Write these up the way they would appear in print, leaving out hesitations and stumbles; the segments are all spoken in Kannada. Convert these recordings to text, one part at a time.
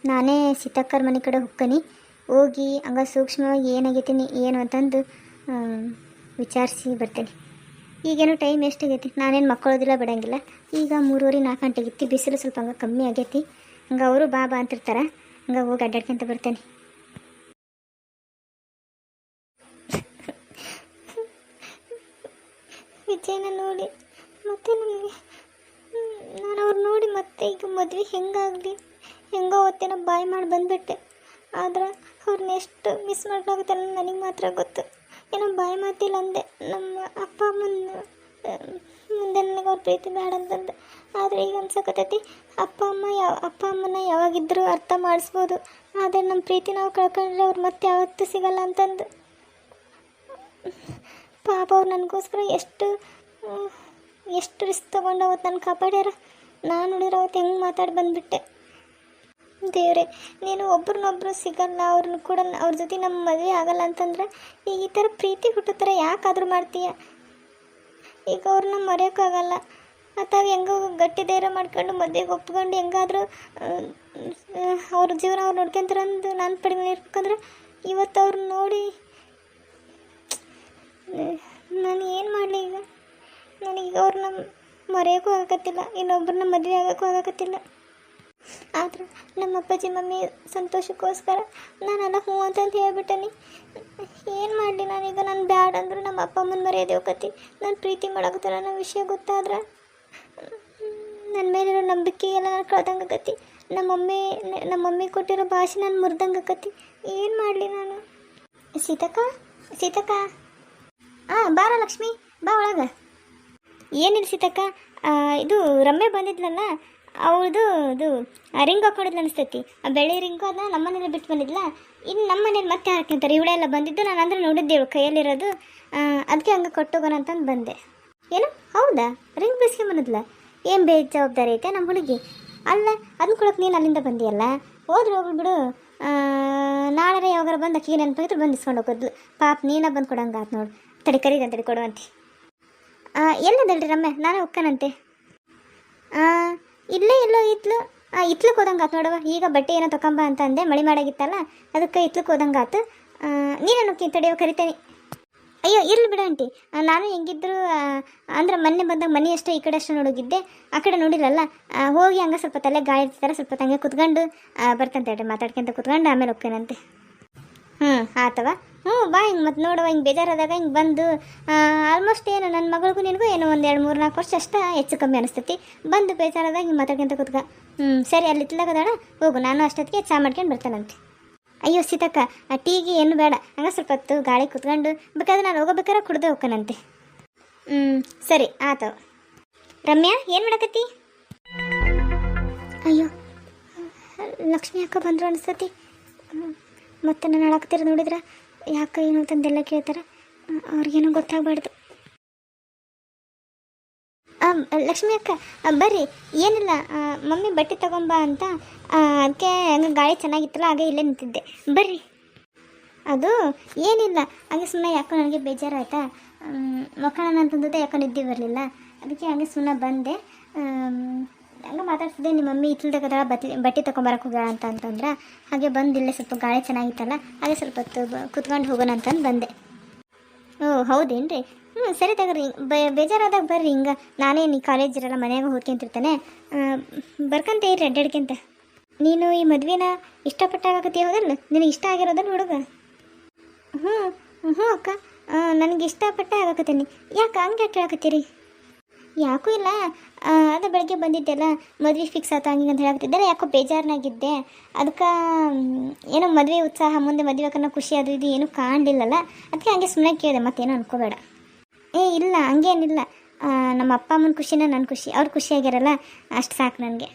ನಾನೇ ಸೀತಕ್ಕರ ಮನೆ ಕಡೆ ಹೋಗ್ಕನಿ, ಹೋಗಿ ಹಂಗ ಸೂಕ್ಷ್ಮವಾಗಿ ಏನಾಗೈತೀನಿ ಏನು ಅಂತಂದು ವಿಚಾರಿಸಿ ಬರ್ತೇನೆ. ಈಗೇನು ಟೈಮ್ ಎಷ್ಟಾಗೈತಿ, ನಾನೇನು ಮಕ್ಕಳೋದಿಲ್ಲ ಬಿಡಂಗಿಲ್ಲ. ಈಗ 3:30-4 ಗಂಟೆಗಿತ್ತು, ಬಿಸಿಲು ಸ್ವಲ್ಪ ಹಂಗೆ ಕಮ್ಮಿ ಆಗೈತಿ. ಹಂಗೆ ಅವರು ಬಾ ಅಂತಿರ್ತಾರೆ, ಹಂಗೆ ಹೋಗಿ ಅಡ್ಡಾಡ್ಕೊಂತ ಬರ್ತೇನೆ. ವಿಜಯನ ನೋಡಿ ಮತ್ತೆ ನನಗೆ ನಾನು ಅವ್ರು ನೋಡಿ ಮತ್ತೆ ಈಗ ಮದುವೆ ಹೆಂಗಾಗಲಿ ಹೆಂಗೋ ಅವತ್ತೇನೋ ಬಾಯ್ ಮಾಡಿ ಬಂದುಬಿಟ್ಟೆ. ಆದ್ರೆ ಅವ್ರನ್ನ ಎಷ್ಟು ಮಿಸ್ ಮಾಡಲಾಗುತ್ತೆ ನನಗೆ ಮಾತ್ರ ಗೊತ್ತು. ಏನೋ ಬಾಯಿ ಮಾತಿಲ್ಲ ಅಂದೆ, ನಮ್ಮ ಅಪ್ಪ ಅಮ್ಮನ ಮುಂದೆ ನನಗೆ ಅವ್ರ ಪ್ರೀತಿ ಬೇಡ ಅಂತಂದು. ಆದರೆ ಈಗ ಅನ್ಸಕತ್ತೈತಿ ಅಪ್ಪ ಅಮ್ಮನ ಯಾವಾಗಿದ್ದರೂ ಅರ್ಥ ಮಾಡಿಸ್ಬೋದು, ಆದರೆ ನಮ್ಮ ಪ್ರೀತಿ ನಾವು ಕಳ್ಕೊಂಡ್ರೆ ಅವ್ರು ಮತ್ತೆ ಯಾವತ್ತೂ ಸಿಗಲ್ಲ ಅಂತಂದು. ಪಾಪ ಅವ್ರು ನನಗೋಸ್ಕರ ಎಷ್ಟು ರಿಸ್ಕ್ ತೊಗೊಂಡು ಅವತ್ತು ನನ್ನ ಕಾಪಾಡ್ಯಾರ. ನಾನು ನೋಡಿದ್ರೆ ಅವತ್ತು ಹೆಂಗೆ ಮಾತಾಡಿ ಬಂದುಬಿಟ್ಟೆ. ದೇವ್ರೆ, ನೀನು ಒಬ್ರನ್ನೊಬ್ರು ಸಿಗಲ್ಲ, ಅವ್ರನ್ನ ಕೂಡ ಅವ್ರ ಜೊತೆ ನಮ್ಮ ಮದುವೆ ಆಗಲ್ಲ ಅಂತಂದ್ರೆ ಈಗ ಈ ಥರ ಪ್ರೀತಿ ಹುಟ್ಟೋ ಥರ ಯಾಕಾದರೂ ಮಾಡ್ತೀಯ? ಈಗ ಅವ್ರನ್ನ ಮರೆಯೋಕ್ಕಾಗಲ್ಲ. ಅಥವಾ ಹೆಂಗೋ ಗಟ್ಟಿ ಧೈರ್ಯ ಮಾಡ್ಕೊಂಡು ಮದುವೆಗೆ ಒಪ್ಕೊಂಡು ಹೆಂಗಾದರೂ ಅವ್ರ ಜೀವನ ಅವ್ರು ನೋಡ್ಕೊಂತಾರಂದು ನಾನು ಪಡೆದು ಇರ್ಬೇಕಂದ್ರೆ ಇವತ್ತು ಅವ್ರನ್ನ ನೋಡಿ ನಾನು ಏನು ಮಾಡಲಿ? ಈಗ ನನಗೀಗ ಅವ್ರನ್ನ ಮರೆಯೋಕ್ಕೂ ಆಗತ್ತಿಲ್ಲ, ಇನ್ನೊಬ್ಬರನ್ನ ಮದುವೆ ಆಗೋಕ್ಕೂ ಆಗತ್ತಿಲ್ಲ. ಆದ್ರೆ ನಮ್ಮ ಅಪ್ಪಾಜಿ ಮಮ್ಮಿ ಸಂತೋಷಕ್ಕೋಸ್ಕರ ನಾನೆಲ್ಲ ಹ್ಞೂ ಅಂತಂದು ಹೇಳ್ಬಿಟ್ಟನಿ. ಏನು ಮಾಡಲಿ ನಾನೀಗ? ನಾನು ಬ್ಯಾಡ ಅಂದರೂ ನಮ್ಮ ಅಪ್ಪ ಅಮ್ಮನ ಮರ್ಯಾದೆ ಹೋಗತ್ತಿ. ನಾನು ಪ್ರೀತಿ ಮಾಡೋಕತ್ತಲ್ಲ ಅನ್ನೋ ವಿಷಯ ಗೊತ್ತಾದ್ರೆ ನನ್ನ ಮೇಲಿರೋ ನಂಬಿಕೆ ಎಲ್ಲ ನಾನು ಕಳ್ದಂಗೆ ಆಕತಿ. ನಮ್ಮ ಮಮ್ಮಿ ಕೊಟ್ಟಿರೋ ಭಾಷೆ ನಾನು ಮುರಿದಂಗೆ ಆಕತಿ. ಏನು ಮಾಡಲಿ ನಾನು? ಸೀತಕ್ಕ ಬಾರ ಲಕ್ಷ್ಮಿ, ಬಾ ಒಳಗೆ. ಏನಿಲ್ಲ ಸೀತಕ್ಕ, ಇದು ರಮ್ಯ ಬಂದಿದ್ಲಲ್ಲ, ಅವಳದು ಇದು ರಿಂಗ್ ಹಾಕೊಂಡಿದ್ಲು ಅನಿಸ್ತೈತಿ. ಆ ಬೆಳೆ ರಿಂಗು ಅದನ್ನ ನಮ್ಮ ಮನೇಲಿ ಬಿಟ್ಟು ಬಂದಿದ್ಲ. ಇನ್ನು ನಮ್ಮ ಮನೇಲಿ ಮತ್ತೆ ಹಾಕ್ಯಂತಾರೆ. ಇವಳೆಲ್ಲ ಬಂದಿದ್ದು, ನಾನು ಅಂದರೆ ನೋಡಿದ್ದೇಳು ಕೈಯಲ್ಲಿರೋದು, ಅದಕ್ಕೆ ಹಂಗೆ ಕೊಟ್ಟೋಗೋಣ ಅಂತಂದು ಬಂದೆ. ಏನು ಹೌದಾ? ರಿಂಗ್ ಬಿಸ್ಕೊಂಬಂದಿದ್ಲ? ಏನು ಬೇಜವಾಬ್ದಾರಿ ಐತೆ ನಮ್ಮ ಹುಡುಗಿ? ಅಲ್ಲ, ಅದನ್ನ ಕೊಡೋಕೆ ನೀನು ಅಲ್ಲಿಂದ ಬಂದಿಯಲ್ಲ, ಹೋಗ್ಲಿ ಬಿಡು. ನಾಳೆ ಯಾವಾಗಾರ ಬಂದು ಅಕ್ಕಿಗೆ ನೆನಪಾಗಿದ್ರೆ ಬಂದು ಇಸ್ಕೊಂಡು ಹೋಗೋದ್ಲು. ಪಾಪ ನೀನ ಬಂದು ಕೊಡಂಗೆ ಆತು ನೋಡು. ತಡಿ ಕರೀಗಂತಡಿ ಕೊಡುವಂತೆ. ಎಲ್ಲದಲ್ರಿ ರಮ್ಯ? ನಾನೇ ಹೋಗ್ಕನಂತೆ. ಇಲ್ಲೇ ಎಲ್ಲೋ ಇತ್ಲಕ್ಕೆ ಹೋದಂಗೆ ಆತು ನೋಡವ. ಈಗ ಬಟ್ಟೆ ಏನೋ ತೊಗೊಂಬ ಅಂತ ಅಂದೆ, ಮಳೆ ಮಾಡಾಗಿತ್ತಲ್ಲ, ಅದಕ್ಕೆ ಇತ್ಲಕ್ಕೆ ಹೋದಂಗೆ ಆತು. ನೀನೇನು ತಡೆಯೋ ಕರಿತೇನೆ. ಅಯ್ಯೋ ಇರ್ಲಿ ಬಿಡ ಆಂಟಿ, ನಾನು ಹೆಂಗಿದ್ರು ಅಂದ್ರೆ ಮೊನ್ನೆ ಬಂದಾಗ ಮನೆ ಅಷ್ಟೇ ಈ ಕಡೆ ಅಷ್ಟು ನೋಡೋಗಿದ್ದೆ, ಆ ಕಡೆ ನೋಡಿರಲ್ಲ. ಹೋಗಿ ಹಂಗೆ ಸ್ವಲ್ಪ ತಲೆ ಗಾಳಿ ಇರ್ತಾರೆ, ಸ್ವಲ್ಪ ತಂಗೆ ಕುತ್ಕೊಂಡು ಬರ್ತಂತ ಹೇಳ್ರಿ, ಮಾತಾಡ್ಕೊಂತ ಕುತ್ಕೊಂಡು ಆಮೇಲೆ ಹೋಗ್ತೇನಂತೆ. ಆತವ. ಬಾ ಹಿಂಗೆ ಮತ್ತೆ ನೋಡುವ, ಹಿಂಗೆ ಬೇಜಾರಾದಾಗ ಹಿಂಗೆ ಬಂದು ಆಲ್ಮೋಸ್ಟ್ ಏನು ನನ್ನ ಮಗಳಿಗೂ ನಿನಗೂ ಏನು ಒಂದು 2-3-4 ವರ್ಷ ಅಷ್ಟೇ ಹೆಚ್ಚು ಕಮ್ಮಿ ಅನಿಸ್ತೈತಿ. ಬಂದು ಬೇಜಾರಾದಾಗ ಹಿಂಗೆ ಮಾತಾಡ್ಕೊಂತ ಕುತ್ಕ. ಸರಿ, ಅಲ್ಲಿ ಇತ್ಲಾಗದಾಳ, ಹೋಗು. ನಾನು ಅಷ್ಟೊತ್ತಿಗೆ ಚಾ ಮಾಡ್ಕೊಂಡು ಬರ್ತಾನಂತೆ. ಅಯ್ಯೋ ಸೀತಕ್ಕ, ಟೀಗೆ ಏನು ಬೇಡ, ಹಂಗೆ ಸ್ವಲ್ಪ ಹೊತ್ತು ಗಾಳಿ ಕುತ್ಕೊಂಡು ಬೇಕಾದ್ರೆ ನಾನು ಹೋಗೋಬೇಕಾರೆ ಕುಡ್ದು ಹೋಗ್ಕನಂತೆ. ಸರಿ ಆತವ. ರಮ್ಯಾ ಏನು ಮಾಡಕತ್ತಿ? ಅಯ್ಯೋ ಲಕ್ಷ್ಮಿ ಅಕ್ಕ ಬಂದರು ಅನಿಸ್ತತಿ. ಮತ್ತೆ ನಾನು ಹಾಳಾಗ್ತಿರ ನೋಡಿದ್ರೆ ಯಾಕೆ ಏನು ಅಂತಂದೆಲ್ಲ ಕೇಳ್ತಾರೆ, ಅವ್ರಿಗೇನೋ ಗೊತ್ತಾಗಬಾರ್ದು. ಲಕ್ಷ್ಮಿ ಅಕ್ಕ ಬರ್ರಿ. ಏನಿಲ್ಲ, ಮಮ್ಮಿ ಬಟ್ಟೆ ತಗೊಂಬ ಅಂತ, ಅದಕ್ಕೆ ಹಂಗೆ ಗಾಳಿ ಚೆನ್ನಾಗಿತ್ತಲ್ಲ, ಹಾಗೆ ಇಲ್ಲೇ ನಿಂತಿದ್ದೆ. ಬರ್ರಿ. ಅದು ಏನಿಲ್ಲ, ಹಾಗೆ ಸುಮ್ಮನೆ ಯಾಕೋ ನನಗೆ ಬೇಜಾರಾಯ್ತಾ, ಮಕ್ಕಳನ್ನ ಅಂತಂದದೆ ಯಾಕೋ ನಿದ್ದೆ ಬರಲಿಲ್ಲ, ಅದಕ್ಕೆ ಹಂಗೆ ಸುಮ್ಮನೆ ಬಂದೆ. ಹಂಗೆ ಮಾತಾಡ್ತಿದ್ದೆ, ನಿಮ್ಮ ಮಮ್ಮಿ ಇತ್ಲದಾಗದ ಬಟ್ಟೆ ತೊಗೊಂಬರಕ್ಕೆ ಹೋಗೋಣ ಅಂತಂದ್ರೆ ಹಾಗೆ ಬಂದಿಲ್ಲೇ ಸ್ವಲ್ಪ ಗಾಳಿ ಚೆನ್ನಾಗಿತ್ತಲ್ಲ, ಹಾಗೆ ಸ್ವಲ್ಪ ಹೊತ್ತು ಕುತ್ಕೊಂಡು ಹೋಗೋಣ ಅಂತಂದು ಬಂದೆ. ಓ ಹೌದೇನ್ರಿ? ಸರಿ ತಗೋರಿ, ಬೇಜಾರಾದಾಗ ಬರ್ರಿ. ಹಿಂಗೆ ನಾನೇನು ಕಾಲೇಜ್ ಇರಲ್ಲ, ಮನೆಯಾಗ ಓದ್ಕೊಂತಿರ್ತಾನೆ, ಬರ್ಕಂತ ಇರ್ರಿ ಅಡ್ಡಾಡ್ಕೊಂತ. ನೀನು ಈ ಮದುವೆನ ಇಷ್ಟಪಟ್ಟಾಗತ್ತೀಯ ಹೌದಲ್ಲ? ನಿನಗೆ ಇಷ್ಟ ಆಗಿರೋದಲ್ಲ ಹುಡುಗ? ಹ್ಞೂ ಅಕ್ಕ, ನನಗೆ ಇಷ್ಟಪಟ್ಟೆ ಆಗಕತ್ತೀನಿ. ಯಾಕೆ ಹಂಗೆ ಕೇಳಕತ್ತೀರಿ? ಯಾಕೂ ಇಲ್ಲ, ಅದೇ ಬೆಳಗ್ಗೆ ಬಂದಿದ್ದೆಲ್ಲ ಮದುವೆ ಫಿಕ್ಸ್ ಆಯ್ತು ಹಂಗೆ ಅಂತ ಹೇಳಕತ್ತಿದ್ದೆಲ್ಲ, ಯಾಕೋ ಬೇಜಾರನಾಗಿದ್ದೆ. ಅದಕ್ಕೆ ಏನೋ ಮದುವೆ ಉತ್ಸಾಹ, ಮುಂದೆ ಮದುವೆ ಅನ್ನೋ ಖುಷಿ ಅದು ಇದು ಏನೂ ಕಾಣಲಿಲ್ಲಲ್ಲ, ಅದಕ್ಕೆ ಹಂಗೆ ಸುಮ್ಮನೆ ಕೇಳಿದೆ, ಮತ್ತೇನೋ ಅನ್ಕೋಬೇಡ. ಇಲ್ಲ ಹಂಗೇನಿಲ್ಲ, ನಮ್ಮ ಅಪ್ಪ ಅಮ್ಮನ ಖುಷಿನ ನನ್ನ ಖುಷಿ, ಅವ್ರು ಖುಷಿಯಾಗಿರಲ್ಲ, ಅಷ್ಟು ಸಾಕು ನನಗೆ.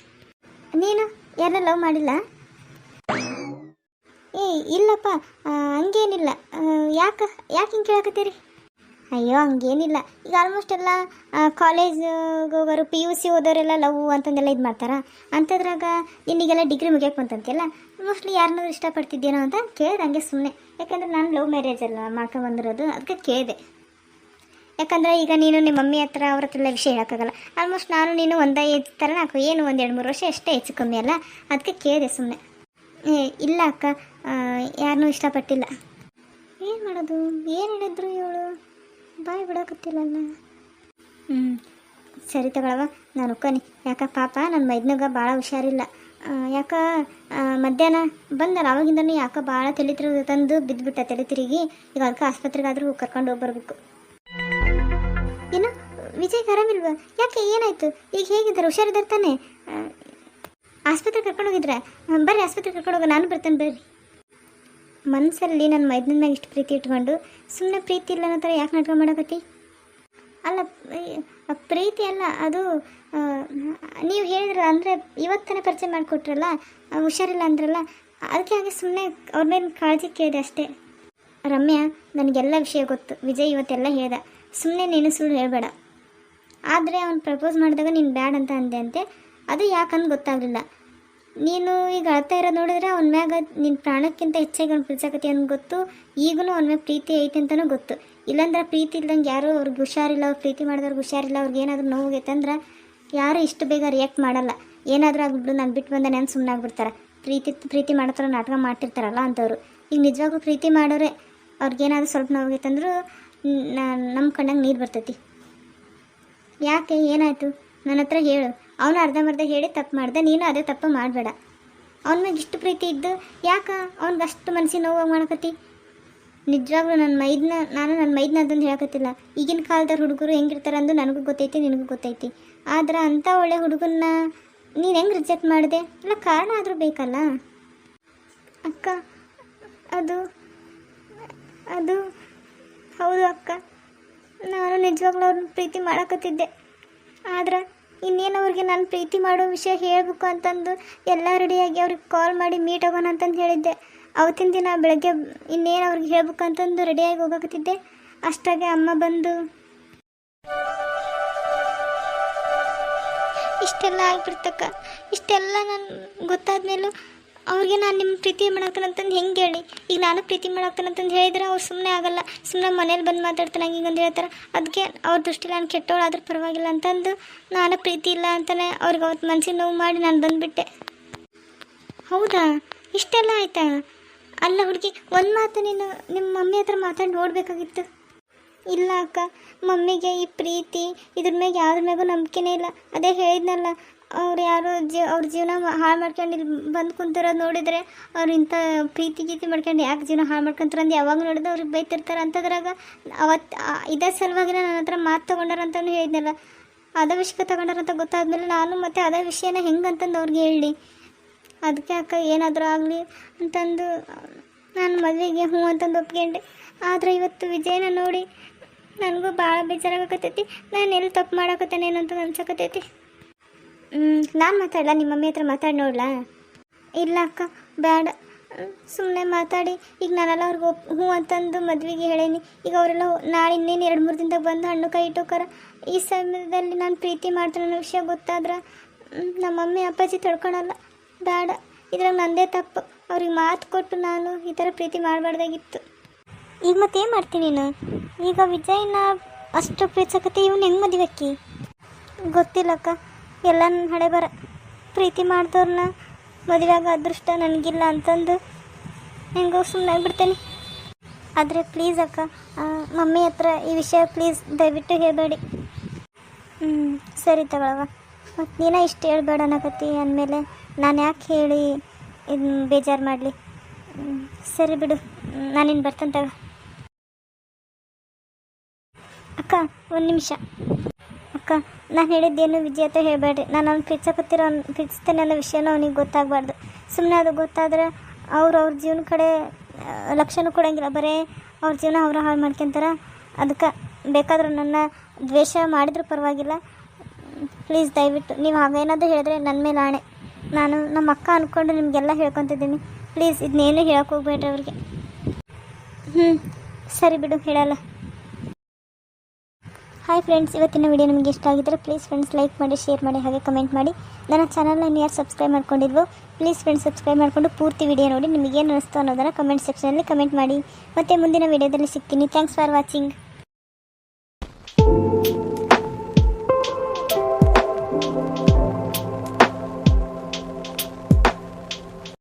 ನೀನು ಯಾರನ್ನ ಲವ್ ಮಾಡಿಲ್ಲ? ಇಲ್ಲಪ್ಪ, ಹಂಗೇನಿಲ್ಲ. ಯಾಕೆ ಹಿಂಗೆ ಕೇಳಕತ್ತೀರಿ? ಅಯ್ಯೋ ಹಂಗೇನಿಲ್ಲ, ಈಗ ಆಲ್ಮೋಸ್ಟ್ ಎಲ್ಲ ಕಾಲೇಜ್ಗೆ ಹೋಗೋರು, PUC ಓದೋರೆಲ್ಲ ಲವ್ ಅಂತಂದೆಲ್ಲ ಇದು ಮಾಡ್ತಾರೆ. ಅಂಥದ್ರಾಗ ಇನ್ನೀಗೆಲ್ಲ ಡಿಗ್ರಿ ಮುಗಿಯೋಕೆ ಬಂತಂತೆಲ್ಲ, ಮೋಸ್ಟ್ಲಿ ಯಾರನ್ನಾದ್ರು ಇಷ್ಟಪಡ್ತಿದ್ದೇನೋ ಅಂತ ಕೇಳಿದೆ ಹಂಗೆ ಸುಮ್ಮನೆ. ಯಾಕಂದರೆ ನಾನು ಲವ್ ಮ್ಯಾರೇಜ್ ಎಲ್ಲ ಮಾಡ್ಕೊಂಬಂದಿರೋದು, ಅದಕ್ಕೆ ಕೇಳಿದೆ. ಯಾಕಂದರೆ ಈಗ ನೀನು ನಿಮ್ಮ ಮಮ್ಮಿ ಹತ್ರ ಅವ್ರ ಹತ್ರ ಎಲ್ಲ ವಿಷಯ ಹೇಳೋಕ್ಕಾಗಲ್ಲ. ಆಲ್ಮೋಸ್ಟ್ ನಾನು ನೀನು ಒಂದೇ ಏಜ್ ಥರ ನಾಲ್ಕು ಏನು 1-2-3 ವರ್ಷ ಅಷ್ಟೇ ಹೆಚ್ಚು ಕಮ್ಮಿ ಅಲ್ಲ, ಅದಕ್ಕೆ ಕೇಳಿದೆ ಸುಮ್ಮನೆ. ಇಲ್ಲ ಅಕ್ಕ, ಯಾರನ್ನೂ ಇಷ್ಟಪಟ್ಟಿಲ್ಲ. ಏನು ಮಾಡೋದು, ಏನು ಹೇಳಿದ್ರು ಇವಳು ಬಾಯಿ ಬಿಡೋಕತ್ತಿಲ್ಲಲ್ಲ. ಸರಿ ತಗೊಳವ, ನಾನು ಒಕ್ಕನಿ. ಯಾಕ ಪಾಪ ನನ್ನ ಮೈದ್ನಾಗ ಭಾಳ ಹುಷಾರಿಲ್ಲ. ಯಾಕ ಮಧ್ಯಾಹ್ನ ಬಂದಲ್ಲ ಅವಾಗಿಂದನೂ ಯಾಕೆ ಭಾಳ ತಂದು ಬಿದ್ದುಬಿಟ್ಟ ತಲೆ ತಿರುಗಿ. ಈಗ ಅದಕ್ಕೆ ಆಸ್ಪತ್ರೆಗಾದರೂ ಕರ್ಕೊಂಡು ಹೋಗಿ ಬರಬೇಕು. ಏನು ವಿಜಯ್ಗೆ ಆರಾಮಿಲ್ವಾ? ಯಾಕೆ ಏನಾಯಿತು? ಈಗ ಹೇಗಿದ್ದಾರೆ? ಹುಷಾರಿದ್ದಾರೆ ತಾನೆ? ಆಸ್ಪತ್ರೆ ಕರ್ಕೊಂಡು ಹೋಗಿದ್ರೆ ಬರ್ರಿ, ಆಸ್ಪತ್ರೆ ಕರ್ಕೊಂಡು ಹೋಗ, ನಾನು ಬರ್ತೇನೆ ಬರ್ರಿ. ಮನಸ್ಸಲ್ಲಿ ನನ್ನ ಮೈದನ ಮ್ಯಾಗ ಇಷ್ಟು ಪ್ರೀತಿ ಇಟ್ಕೊಂಡು ಸುಮ್ಮನೆ ಪ್ರೀತಿ ಇಲ್ಲ ಅನ್ನೋ ಥರ ಯಾಕೆ ನಾಟಕ ಮಾಡಕತ್ತಿ? ಅಲ್ಲ, ಪ್ರೀತಿ ಅಲ್ಲ ಅದು. ನೀವು ಹೇಳಿದ್ರ ಅಂದರೆ ಇವತ್ತನೇ ಪರಿಚಯ ಮಾಡಿಕೊಟ್ರಲ್ಲ, ಹುಷಾರಿಲ್ಲ ಅಂದ್ರಲ್ಲ, ಅದಕ್ಕೆ ಹಾಗೆ ಸುಮ್ಮನೆ ಅವ್ರ ಮೇಲೆ ಕಾಳಜಿ ಕೇಳಿದೆ ಅಷ್ಟೇ. ರಮ್ಯಾ, ನನಗೆಲ್ಲ ವಿಷಯ ಗೊತ್ತು. ವಿಜಯ್ ಇವತ್ತೆಲ್ಲ ಹೇಳ್ದ. ಸುಮ್ಮನೆ ನೀನು ಸುಳ್ಳು ಹೇಳಬೇಡ. ಆದರೆ ಅವ್ನು ಪ್ರಪೋಸ್ ಮಾಡಿದಾಗ ನೀನು ಬ್ಯಾಡ್ ಅಂತ ಅಂದೆ ಅಂತೆ. ಅದು ಯಾಕಂದು ಗೊತ್ತಾಗಲಿಲ್ಲ. ನೀನು ಈಗ ಅಳ್ತಾ ಇರೋದು ನೋಡಿದ್ರೆ ಅವನ ಮ್ಯಾಗ ನಿನ್ನ ಪ್ರಾಣಕ್ಕಿಂತ ಹೆಚ್ಚಾಗಿ ಅವ್ನು ಪ್ರೀತಿಸಕತಿ ಅಂತ ಗೊತ್ತು. ಈಗಲೂ ಅವನ ಮ್ಯಾಗ ಪ್ರೀತಿ ಐತೆ ಅಂತಲೂ ಗೊತ್ತು. ಇಲ್ಲಾಂದ್ರೆ ಪ್ರೀತಿ ಇಲ್ದಂಗೆ ಯಾರು ಅವ್ರಿಗೆ ಹುಷಾರಿಲ್ಲ, ಅವ್ರು ಪ್ರೀತಿ ಮಾಡಿದವ್ರಿಗೆ ಹುಷಾರಿಲ್ಲ, ಅವ್ರಿಗೆ ಏನಾದರೂ ನೋವಾಗೈತೆ ಅಂದ್ರೆ ಯಾರು ಇಷ್ಟು ಬೇಗ ರಿಯಾಕ್ಟ್ ಮಾಡಲ್ಲ. ಏನಾದರೂ ಆಗಿಬಿಡು, ನಾನು ಬಿಟ್ಟು ಬಂದ ನಾನು ಸುಮ್ಮನೆ ಆಗ್ಬಿಡ್ತಾರೆ. ಪ್ರೀತಿ ಮಾಡೋ ನಾಟಕ ಮಾಡ್ತಿರ್ತಾರಲ್ಲ ಅಂಥವ್ರು. ಈಗ ನಿಜವಾಗೂ ಪ್ರೀತಿ ಮಾಡೋರೆ ಅವ್ರಿಗೇನಾದರೂ ಸ್ವಲ್ಪ ನೋವಾಗೈತೆ ಅಂದರೂ ನಮ್ಮ ಕಣ್ಣಾಗ ನೀರು ಬರ್ತೈತಿ. ಯಾಕೆ, ಏನಾಯಿತು ನನ್ನ ಹತ್ರ ಹೇಳು. ಅವನು ಅರ್ಧಂಬರ್ಧ ಹೇಳಿ ತಪ್ಪು ಮಾಡ್ದೆ, ನೀನು ಅದೇ ತಪ್ಪು ಮಾಡಬೇಡ. ಅವನ ಮ್ಯಾಗ ಇಷ್ಟು ಪ್ರೀತಿ ಇದ್ದು ಯಾಕೆ ಅವ್ನಿಗೆ ಅಷ್ಟು ಮನಸ್ಸಿಗೆ ನೋವಾಗಿ ಮಾಡಕತ್ತಿ? ನಿಜವಾಗ್ಲೂ ನಾನು ನನ್ನ ಮೈದನ್ನ ಅದಂದು ಹೇಳಕತ್ತಿಲ್ಲ. ಈಗಿನ ಕಾಲದ ಹುಡುಗರು ಹೆಂಗಿರ್ತಾರೆ ಅಂದು ನನಗೂ ಗೊತ್ತೈತಿ, ನಿನಗೂ ಗೊತ್ತೈತಿ. ಆದ್ರೆ ಅಂಥ ಒಳ್ಳೆ ಹುಡುಗನ್ನ ನೀನು ಹೆಂಗೆ ರಿಜೆಕ್ಟ್ ಮಾಡಿದೆ? ಇಲ್ಲ ಕಾರಣ ಆದರೂ ಬೇಕಲ್ಲ ಅಕ್ಕ. ಅದು ಹೌದು ಅಕ್ಕ, ನಾನು ನಿಜವಾಗ್ಲೂ ಅವ್ರನ್ನ ಪ್ರೀತಿ ಮಾಡಕತ್ತಿದ್ದೆ. ಆದ್ರೆ ಇನ್ನೇನು ಅವ್ರಿಗೆ ನಾನು ಪ್ರೀತಿ ಮಾಡೋ ವಿಷಯ ಹೇಳಬೇಕು ಅಂತಂದು ಎಲ್ಲ ರೆಡಿಯಾಗಿ ಅವ್ರಿಗೆ ಕಾಲ್ ಮಾಡಿ ಮೀಟ್ ಆಗೋಣ ಅಂತಂದು ಹೇಳಿದ್ದೆ. ಅವತ್ತಿನ ದಿನ ಬೆಳಗ್ಗೆ ಇನ್ನೇನು ಅವ್ರಿಗೆ ಹೇಳ್ಬೇಕು ಅಂತಂದು ರೆಡಿಯಾಗಿ ಹೋಗಕತ್ತಿದ್ದೆ. ಅಷ್ಟಾಗೆ ಅಮ್ಮ ಬಂದು ಇಷ್ಟೆಲ್ಲ ಆಗಿಬಿಡ್ತಕ್ಕ. ಇಷ್ಟೆಲ್ಲ ನಾನು ಗೊತ್ತಾದ್ಮೇಲೂ ಅವ್ರಿಗೆ ನಾನು ನಿಮ್ಮ ಪ್ರೀತಿ ಮಾಡಾಕ್ತಾನಂತಂದು ಹೆಂಗೆ ಹೇಳಿ? ಈಗ ನಾನು ಪ್ರೀತಿ ಮಾಡಾಕ್ತಾನಂತಂದು ಹೇಳಿದ್ರೆ ಅವ್ರು ಸುಮ್ಮನೆ ಆಗಲ್ಲ. ಸುಮ್ಮನೆ ಮನೇಲಿ ಬಂದು ಮಾತಾಡ್ತಾನೆ ಹಿಂಗಂದು ಹೇಳ್ತಾರೆ. ಅದಕ್ಕೆ ಅವ್ರ ದೃಷ್ಟಿಲಿ ನಾನು ಕೆಟ್ಟವಳಾದ್ರೂ ಪರವಾಗಿಲ್ಲ ಅಂತಂದು ನಾನು ಪ್ರೀತಿ ಇಲ್ಲ ಅಂತಾನೆ ಅವ್ರಿಗೆ ಅವತ್ತು ಮನಸ್ಸಿಗೆ ನೋವು ಮಾಡಿ ನಾನು ಬಂದುಬಿಟ್ಟೆ. ಹೌದಾ, ಇಷ್ಟೆಲ್ಲ ಆಯಿತಾ? ಅಲ್ಲ ಹುಡುಗಿ, ಒಂದು ಮಾತು ನೀನು ನಿಮ್ಮ ಮಮ್ಮಿ ಹತ್ರ ಮಾತಾಡಿ ನೋಡಬೇಕಾಗಿತ್ತು. ಇಲ್ಲ ಅಕ್ಕ, ಮಮ್ಮಿಗೆ ಈ ಪ್ರೀತಿ ಇದ್ರ ಮ್ಯಾಗ ಯಾವ್ದ್ರ ಮ್ಯಾಗೂ ನಂಬಿಕೆನೇ ಇಲ್ಲ. ಅದೇ ಹೇಳಿದ್ನಲ್ಲ, ಅವ್ರು ಯಾರೋ ಅವ್ರ ಜೀವನ ಹಾಳು ಮಾಡ್ಕೊಂಡು ಇಲ್ಲಿ ಬಂದು ಕುಂತಿರೋದು ನೋಡಿದರೆ ಅವ್ರು ಇಂಥ ಪ್ರೀತಿ ಮಾಡ್ಕೊಂಡು ಯಾಕೆ ಜೀವನ ಹಾಳು ಮಾಡ್ಕೊಂತಾರೆ ಅಂದು ಯಾವಾಗ ನೋಡಿದ್ರೆ ಅವ್ರಿಗೆ ಬೈತಿರ್ತಾರೆ. ಅಂಥದ್ರಾಗ ಅವತ್ತು ಇದೇ ಸಲುವಾಗಿನ ನನ್ನ ಹತ್ರ ಮಾತು ತೊಗೊಂಡಾರಂತಲೂ ಹೇಳಿದ್ನಲ್ಲ, ಅದೇ ವಿಷಯಕ್ಕೆ ತೊಗೊಂಡಾರಂತ ಗೊತ್ತಾದ್ಮೇಲೆ ನಾನು ಮತ್ತೆ ಅದೇ ವಿಷಯನ ಹೆಂಗಂತಂದು ಅವ್ರಿಗೆ ಹೇಳಿ. ಅದಕ್ಕೆ ಅಕ್ಕ ಏನಾದರೂ ಆಗಲಿ ಅಂತಂದು ನಾನು ಮದುವೆಗೆ ಹ್ಞೂ ಅಂತಂದು ಒಪ್ಕೊಂಡೆ. ಆದರೆ ಇವತ್ತು ವಿಜಯನ ನೋಡಿ ನನಗೂ ಭಾಳ ಬೇಜಾರಾಗಕತ್ತೈತಿ. ನಾನು ಎಲ್ಲಿ ತಪ್ಪು ಮಾಡಾಕತ್ತೇನೇನು ಅಂತ ಅನ್ಸಕತ್ತೈತಿ. ನಾನು ಮಾತಾಡಲ್ಲ, ನಿಮ್ಮ ಮಮ್ಮಿ ಹತ್ರ ಮಾತಾಡಿ ನೋಡ್ಲಾ? ಇಲ್ಲ ಅಕ್ಕ, ಬೇಡ, ಸುಮ್ಮನೆ ಮಾತಾಡಿ. ಈಗ ನಾನೆಲ್ಲ ಅವ್ರಿಗೆ ಹ್ಞೂ ಅಂತಂದು ಮದುವೆಗೆ ಹೇಳೀನಿ. ಈಗ ಅವರೆಲ್ಲ ನಾಳೆ ಇನ್ನೇನು 2-3 ದಿನದಾಗ ಬಂದು ಹಣ್ಣು ಕೈ ಇಟ್ಟೋಕಾರ. ಈ ಸಮಯದಲ್ಲಿ ನಾನು ಪ್ರೀತಿ ಮಾಡ್ತಾನೆ ಅನ್ನೋ ವಿಷಯ ಗೊತ್ತಾದ್ರೆ ನಮ್ಮ ಮಮ್ಮಿ ಅಪ್ಪಾಜಿ ತಡ್ಕೊಳಲ್ಲ. ಬೇಡ, ಇದ್ರಾಗ ನಂದೇ ತಪ್ಪು. ಅವ್ರಿಗೆ ಮಾತು ಕೊಟ್ಟು ನಾನು ಈ ಥರ ಪ್ರೀತಿ ಮಾಡಬಾರ್ದಾಗಿತ್ತು. ಈಗ ಮತ್ತೇನು ಮಾಡ್ತೀನಿ ನೀನು? ಈಗ ವಿಜಯ್ನ ಅಷ್ಟು ಪ್ರೀತಿಸಕತ್ತೆ, ಇವ್ನು ಹೆಂಗೆ ಮದುವೆ ಅಕ್ಕಿ? ಗೊತ್ತಿಲ್ಲಕ್ಕ, ಎಲ್ಲ ನನ್ನ ಹಣೆ ಬರ. ಪ್ರೀತಿ ಮಾಡಿದವ್ರನ್ನ ಮದುವೆಯಾಗ ಅದೃಷ್ಟ ನನಗಿಲ್ಲ ಅಂತಂದು ಹೆಂಗೋ ಸುಮ್ಮನೆ ಆಗಿಬಿಡ್ತೇನೆ. ಆದರೆ ಪ್ಲೀಸ್ ಅಕ್ಕ, ಮಮ್ಮಿ ಹತ್ರ ಈ ವಿಷಯ ಪ್ಲೀಸ್ ದಯವಿಟ್ಟು ಹೇಳಬೇಡಿ. ಸರಿ ತಗೊಳವ, ಮತ್ತು ನೀನೇ ಇಷ್ಟು ಹೇಳ್ಬೇಡ ಅನ್ನಕತ್ತಿ ಅಂದಮೇಲೆ ನಾನು ಯಾಕೆ ಹೇಳಿ ಇದನ್ನ ಬೇಜಾರು ಮಾಡಲಿ? ಸರಿ ಬಿಡು, ನಾನಿನ್ನು ಬರ್ತೇನೆ ತಗ. ಅಕ್ಕ, ಒಂದು ನಿಮಿಷ. ಅಕ್ಕ, ನಾನು ಹೇಳಿದ್ದೇನು ವಿಜಯ್ ಹತ್ರ ಹೇಳಬೇಡ್ರಿ. ನಾನು ಅವ್ನು ಪ್ರೀತಿಸ್ತೇನೆ ಅನ್ನೋ ವಿಷಯನೂ ಅವನಿಗೆ ಗೊತ್ತಾಗಬಾರ್ದು. ಸುಮ್ಮನೆ ಅದು ಗೊತ್ತಾದರೆ ಅವ್ರ ಜೀವನ ಕಡೆ ಲಕ್ಷ್ಯನೂ ಕೊಡೋಂಗಿಲ್ಲ. ಬರೀ ಅವ್ರ ಜೀವನ ಅವ್ರು ಹಾಳು ಮಾಡ್ಕೊತಾರೆ. ಅದಕ್ಕೆ ಬೇಕಾದರೂ ನನ್ನ ದ್ವೇಷ ಮಾಡಿದ್ರೂ ಪರವಾಗಿಲ್ಲ. ಪ್ಲೀಸ್ ದಯವಿಟ್ಟು ನೀವು ಹಾಗೇನಾದರೂ ಹೇಳಿದ್ರೆ ನನ್ನ ಮೇಲೆ ಆಣೆ. ನಾನು ನಮ್ಮ ಅಕ್ಕ ಅಂದ್ಕೊಂಡು ನಿಮಗೆಲ್ಲ ಹೇಳ್ಕೊತಿದ್ದೀನಿ. ಪ್ಲೀಸ್ ಇದನ್ನೇನು ಹೇಳಕ್ಕೆ ಹೋಗ್ಬೇಡ್ರಿ ಅವ್ರಿಗೆ. ಸರಿ ಬಿಡು, ಹೇಳಲ್ಲ. ಹಾಯ್ ಫ್ರೆಂಡ್ಸ್, ಇವತ್ತಿನ ವಿಡಿಯೋ ನಿಮಗೆ ಇಷ್ಟ ಆಗಿದ್ದರೆ ಪ್ಲೀಸ್ ಫ್ರೆಂಡ್ಸ್ ಲೈಕ್ ಮಾಡಿ, ಶೇರ್ ಮಾಡಿ, ಹಾಗೆ ಕಮೆಂಟ್ ಮಾಡಿ. ನನ್ನ ಚಾನಲ್ನ ಯಾರು ಸಬ್ಸ್ಕ್ರೈಬ್ ಮಾಡ್ಕೊಂಡಿದ್ವೋ ಪ್ಲೀಸ್ ಫ್ರೆಂಡ್ಸ್ ಸಬ್ಸ್ಕ್ರೈಬ್ ಮಾಡಿಕೊಂಡು ಪೂರ್ತಿ ವಿಡಿಯೋ ನೋಡಿ ನಿಮಗೇನು ಅನಿಸ್ತು ಅನ್ನೋದನ್ನು ಕಮೆಂಟ್ ಸೆಕ್ಷನಲ್ಲಿ ಕಮೆಂಟ್ ಮಾಡಿ. ಮತ್ತು ಮುಂದಿನ ವಿಡಿಯೋದಲ್ಲಿ ಸಿಗ್ತೀನಿ. Thanks for watching.